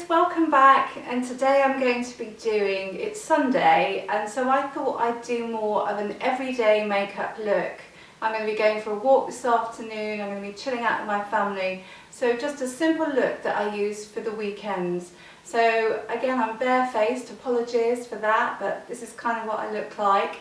welcome back, and today I'm going to be doing, it's Sunday, and so I thought I'd do more of an everyday makeup look. I'm going to be going for a walk this afternoon, I'm going to be chilling out with my family, so just a simple look that I use for the weekends. So again, I'm barefaced, apologies for that, but this is kind of what I look like.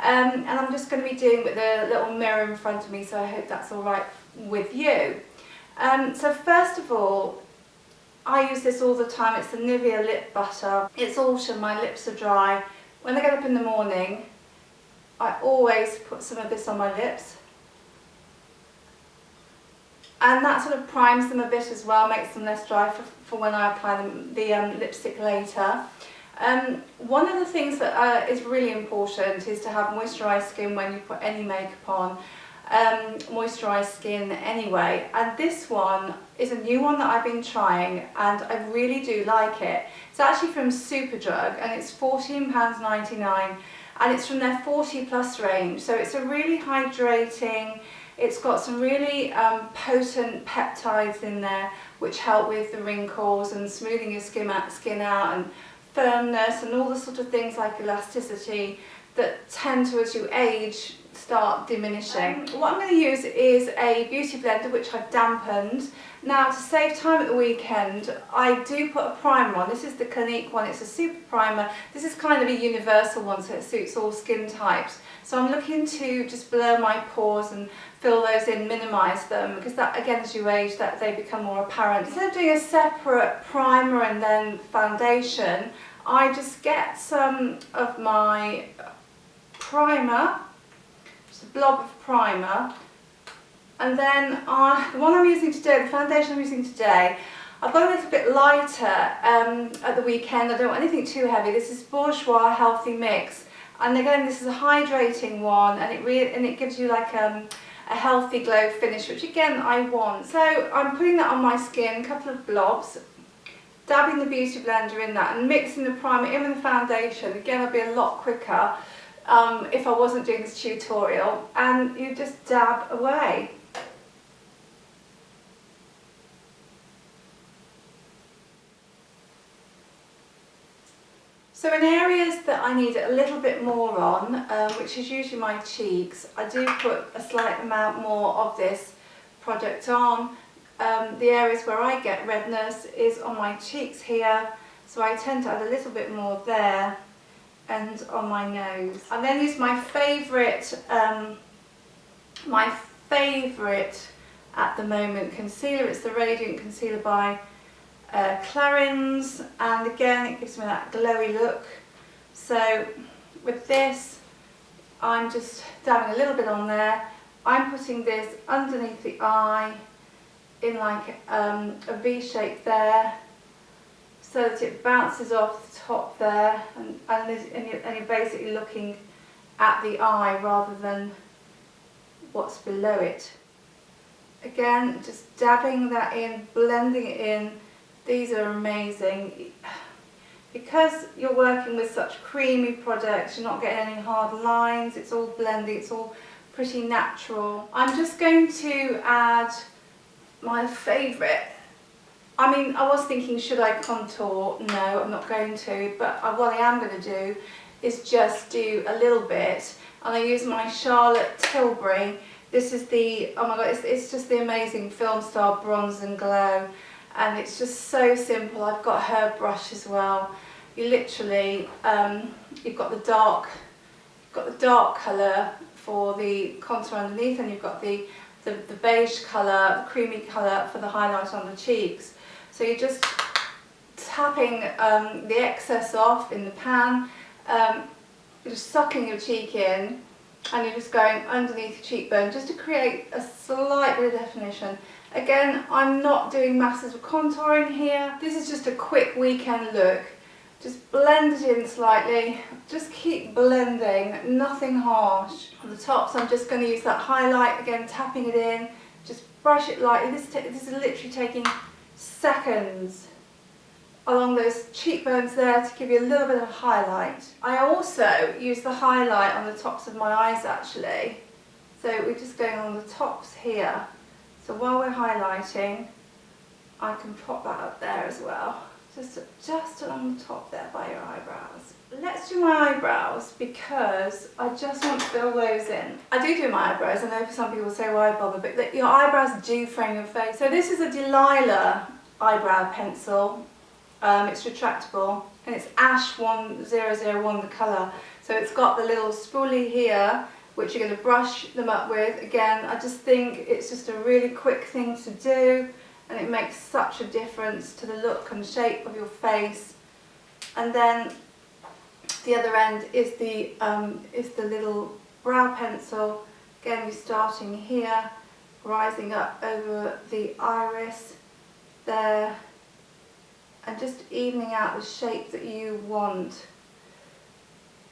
And I'm just going to be doing it with a little mirror in front of me, so I hope that's alright with you. So first of all, I use this all the time. It's the Nivea Lip Butter. It's autumn, my lips are dry. When I get up in the morning, I always put some of this on my lips. And that sort of primes them a bit as well, makes them less dry for when I apply the lipstick later. One of the things that is really important is to have moisturised skin when you put any makeup on. Moisturised skin anyway, and this one is a new one that I've been trying and I really do like it. It's actually from Superdrug and it's £14.99 and it's from their 40+ range, so it's a really hydrating, it's got some really potent peptides in there which help with the wrinkles and smoothing your skin out and firmness and all the sort of things like elasticity that tend to, as you age, start diminishing. What I'm going to use is a beauty blender which I've dampened. Now, to save time at the weekend, I do put a primer on. This is the Clinique one, it's a super primer. This is kind of a universal one, so it suits all skin types. So I'm looking to just blur my pores and fill those in, minimise them, because that, again, as you age, that they become more apparent. Instead of doing a separate primer and then foundation, I just get some of my primer, just a blob of primer, and then the one I'm using today, the foundation I'm using today, I've got a little bit lighter at the weekend. I don't want anything too heavy. This is Bourjois Healthy Mix, and again this is a hydrating one, and it gives you like a healthy glow finish, which again I want. So I'm putting that on my skin, a couple of blobs, dabbing the beauty blender in that and mixing the primer in with the foundation. Again, I'd be a lot quicker if I wasn't doing this tutorial, and you just dab away. So in areas that I need a little bit more on, which is usually my cheeks, I do put a slight amount more of this product on. The areas where I get redness is on my cheeks here, so I tend to add a little bit more there and on my nose. I then use my favourite at the moment concealer. It's the Radiant Concealer by Clarins, and again it gives me that glowy look. So with this, I'm just dabbing a little bit on there. I'm putting this underneath the eye in like a V shape there, so that it bounces off the top there, and you're basically looking at the eye rather than what's below it. Again, just dabbing that in, blending it in. These are amazing. Because you're working with such creamy products, you're not getting any hard lines, it's all blending, it's all pretty natural. I'm just going to add my favourite. I mean, I was thinking, should I contour? No, I'm not going to, but what I am going to do is just do a little bit, and I use my Charlotte Tilbury. This is the, oh my god, it's just the amazing Filmstar Bronze and Glow, and it's just so simple. I've got her brush as well. You literally, you've got the dark colour for the contour underneath, and you've got the beige colour, the creamy colour for the highlight on the cheeks. So you're just tapping the excess off in the pan, you're just sucking your cheek in, and you're just going underneath your cheekbone just to create a slight bit of definition. Again, I'm not doing masses of contouring here. This is just a quick weekend look. Just blend it in slightly, just keep blending, nothing harsh. On the tops, I'm just going to use that highlight, again tapping it in, just brush it lightly. This is literally taking seconds along those cheekbones there to give you a little bit of a highlight. I also use the highlight on the tops of my eyes actually. So we're just going on the tops here. So while we're highlighting, I can pop that up there as well. just along the top there by your eyebrows. Let's do my eyebrows because I just want to fill those in. I do my eyebrows. I know for some people say why bother, but your eyebrows do frame your face. So this is a Delilah eyebrow pencil. It's retractable and it's Ash 1001 the colour. So it's got the little spoolie here which you're going to brush them up with. Again, I just think it's just a really quick thing to do and it makes such a difference to the look and shape of your face. And then the other end is the little brow pencil. Again, we're starting here, rising up over the iris there and just evening out the shape that you want.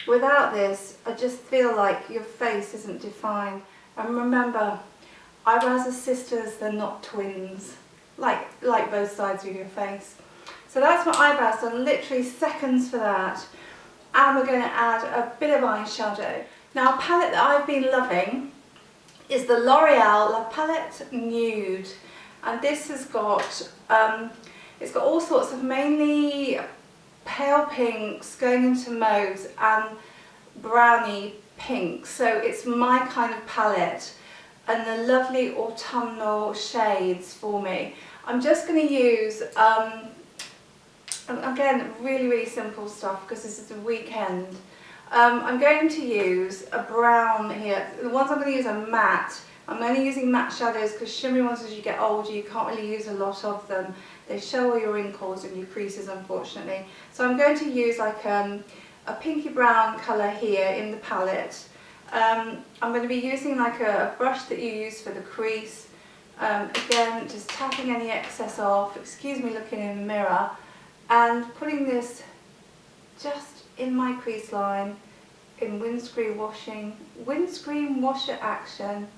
Without this, I just feel like your face isn't defined. And remember, eyebrows are sisters, they're not twins. Like both sides of your face. So that's my eyebrows done, literally seconds for that. And we're going to add a bit of eyeshadow. Now, a palette that I've been loving is the L'Oreal La Palette Nude. And this has got, it's got all sorts of mainly pale pinks going into mauves and browny pinks. So it's my kind of palette and the lovely autumnal shades for me. I'm just going to use, again, really simple stuff because this is the weekend. I'm going to use a brown here. The ones I'm going to use are matte. I'm only using matte shadows because shimmery ones as you get older you can't really use a lot of them. They show all your wrinkles and your creases unfortunately. So I'm going to use like a pinky brown colour here in the palette. I'm going to be using like a brush that you use for the crease. Again, just tapping any excess off, excuse me looking in the mirror, and putting this just in my crease line in windscreen washer action.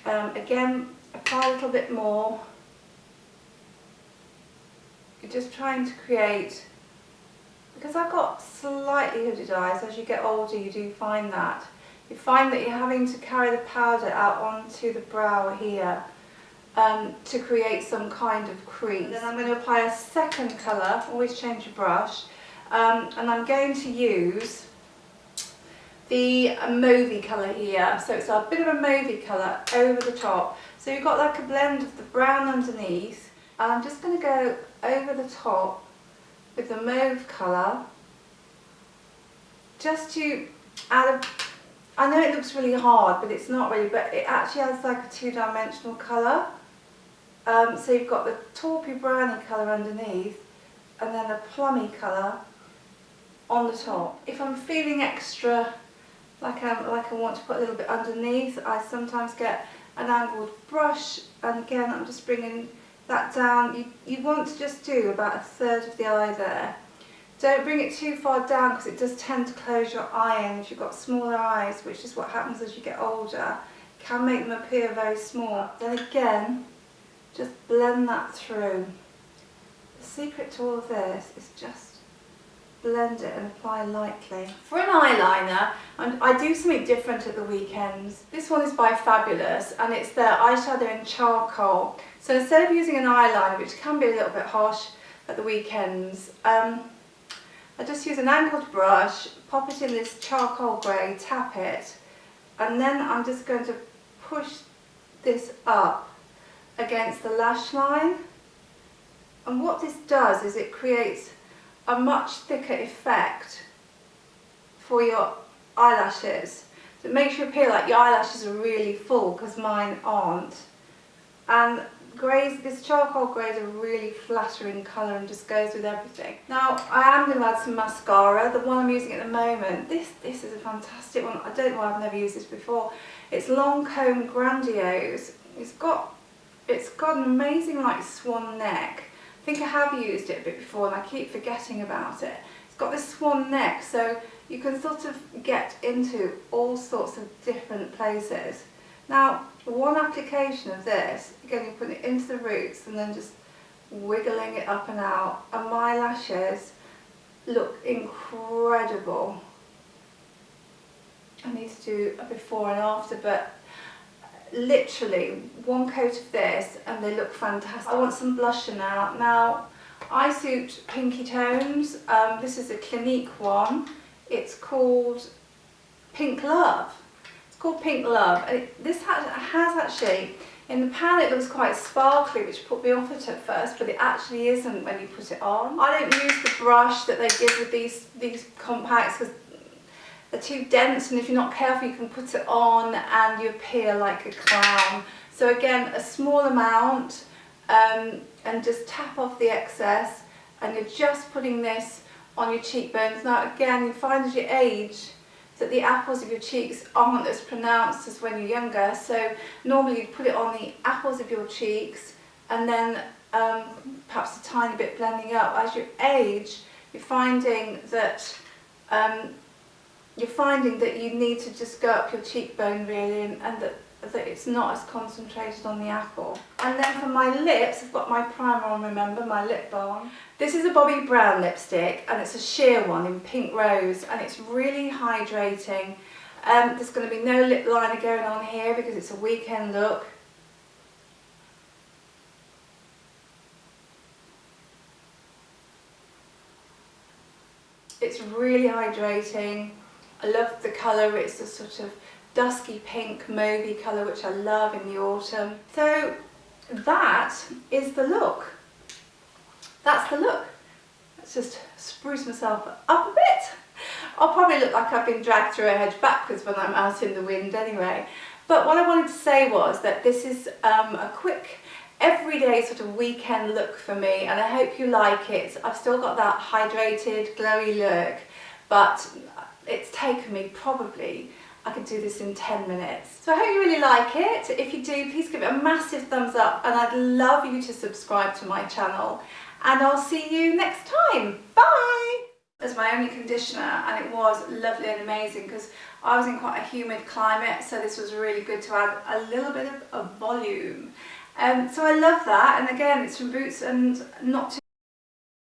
Again, apply a little bit more. You're just trying to create, because I've got slightly hooded eyes, as you get older you do find that. You find that you're having to carry the powder out onto the brow here to create some kind of crease. And then I'm going to apply a second colour, always change your brush, and I'm going to use the mauvey colour here. So it's a bit of a mauvey colour over the top. So you've got like a blend of the brown underneath. And I'm just going to go over the top with the mauve colour just to add a, I know it looks really hard but it's not really, but it actually has like a two-dimensional colour. So you've got the taupey browny colour underneath and then a plummy colour on the top. If I'm feeling extra like I want to put a little bit underneath, I sometimes get an angled brush and again I'm just bringing that down. You want to just do about a third of the eye there. Don't bring it too far down because it does tend to close your eye in if you've got smaller eyes, which is what happens as you get older. It can make them appear very small. Then again, just blend that through. The secret to all of this is just blend it and apply lightly. For an eyeliner, I do something different at the weekends. This one is by Fabulous and it's their eyeshadow in charcoal. So instead of using an eyeliner, which can be a little bit harsh at the weekends, I just use an angled brush, pop it in this charcoal grey, tap it, and then I'm just going to push this up against the lash line. And what this does is it creates a much thicker effect for your eyelashes. So it makes you appear like your eyelashes are really full because mine aren't. And greys, this charcoal grey is a really flattering colour and just goes with everything. Now I am going to add some mascara. The one I'm using at the moment, this is a fantastic one. I don't know why I've never used this before. It's Lancome Grandiose. It's got an amazing like swan neck. I think I have used it a bit before and I keep forgetting about it. It's got this swan neck so you can sort of get into all sorts of different places. Now one application of this, again you put it into the roots and then just wiggling it up and out, and my lashes look incredible. I need to do a before and after, but literally one coat of this and they look fantastic. I want some blusher now. Now eye suit pinky tones. This is a Clinique one. It's called Pink Love. It's called Pink Love. And this has actually, in the pan it looks quite sparkly, which put me off it at first, but it actually isn't when you put it on. I don't use the brush that they give with these compacts because they're too dense, and if you're not careful you can put it on and you appear like a clown. So again, a small amount, and just tap off the excess, and you're just putting this on your cheekbones. Now again, you find as you age that the apples of your cheeks aren't as pronounced as when you're younger, so normally you'd put it on the apples of your cheeks and then perhaps a tiny bit blending up. As you age, you're finding that you need to just go up your cheekbone really, and that it's not as concentrated on the apple. And then for my lips, I've got my primer on, remember, my lip balm. This is a Bobbi Brown lipstick, and it's a sheer one in Pink Rose, and it's really hydrating. There's going to be no lip liner going on here because it's a weekend look. It's really hydrating. I love the colour. It's a sort of dusky pink mauvey colour, which I love in the autumn. So that is the look. That's the look. Let's just spruce myself up a bit. I'll probably look like I've been dragged through a hedge backwards when I'm out in the wind anyway. But what I wanted to say was that this is a quick everyday sort of weekend look for me, and I hope you like it. I've still got that hydrated, glowy look, but it's taken me probably, I could do this in 10 minutes. So I hope you really like it. If you do, please give it a massive thumbs up, and I'd love you to subscribe to my channel. And I'll see you next time. Bye! As my only conditioner, and it was lovely and amazing because I was in quite a humid climate, so this was really good to add a little bit of volume. So I love that, and again, it's from Boots and not too